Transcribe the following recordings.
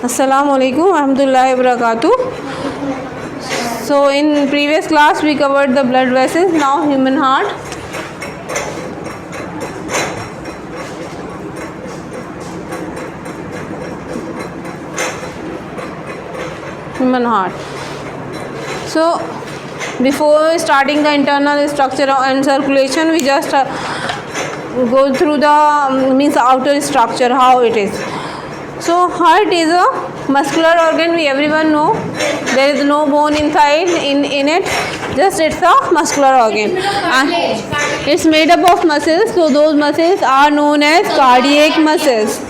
Assalamu alaikum warahmatullahi wabarakatuh. So in previous class we covered the blood vessels. Now human heart. Human heart. So before starting the internal structure and circulation, we just go through the outer structure, how it is. So heart is a muscular organ, we everyone know. There is no bone inside in it, just it's a muscular organ and it's made up of muscles. So those muscles are known as cardiac muscles.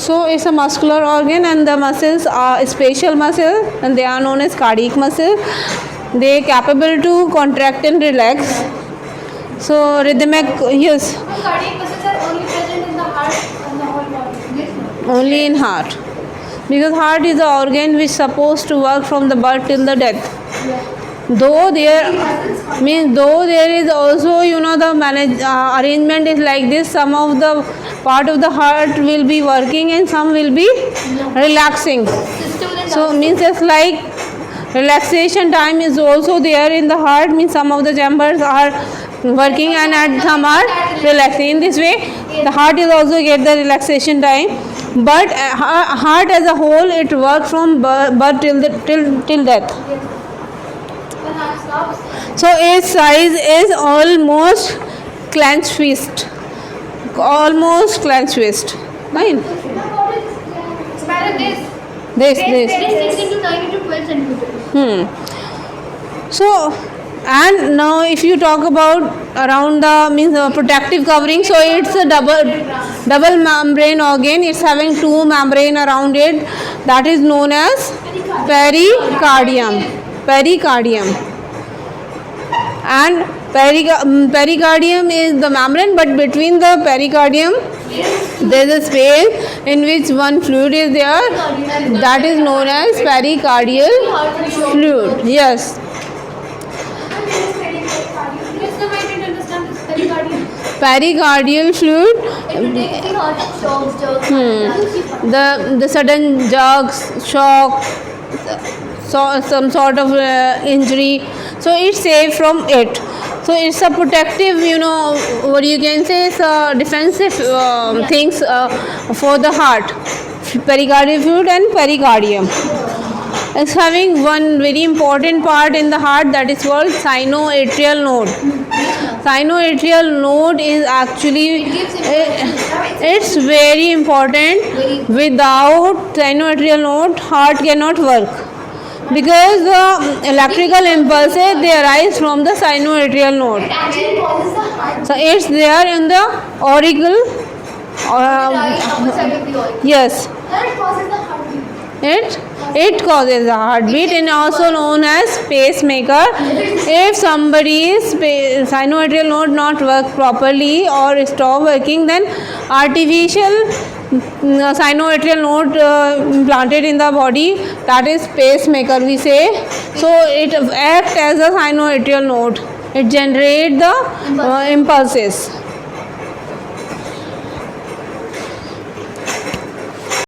So it's a muscular organ and the muscles are special muscles and they are known as cardiac muscles. They are capable to contract and relax. So rhythmic, yes. Cardiac muscles are only present in the heart and the whole body. Only in heart, because heart is the organ which is supposed to work from the birth till the death. Though there is also the arrangement is like this. Some of the part of the heart will be working and some will be relaxing. So means it's like relaxation time is also there in the heart. Means some of the chambers are working and some are relaxing. In this way the heart is also get the relaxation time, but heart as a whole it works from birth till death. So its size is almost clenched fist, fine. This 6 into 9 into 12 centimeters. So and now if you talk about around the protective covering, so it's a double membrane organ. It's having two membrane around it, that is known as pericardium. And pericardium is the membrane, but between the pericardium there is a space in which one fluid is there, that is known as pericardial fluid. Yes. Pericardial fluid, the sudden jerks, shock, some sort of injury, so it's safe from it. So it's a protective, what you can say, it's a defensive things for the heart, pericardial fluid and pericardium. It's having one very important part in the heart, that is called sinoatrial node. Sinoatrial node is actually, it's very important. Without sinoatrial node, heart cannot work, because the electrical impulses they arise from the sinoatrial node. So it's there in the auricle. Yes. It causes the heartbeat and also known as pacemaker. If somebody's sinoatrial node not work properly or stop working, then artificial sinoatrial node implanted in the body, that is pacemaker we say. So it acts as a sinoatrial node. It generates the impulses.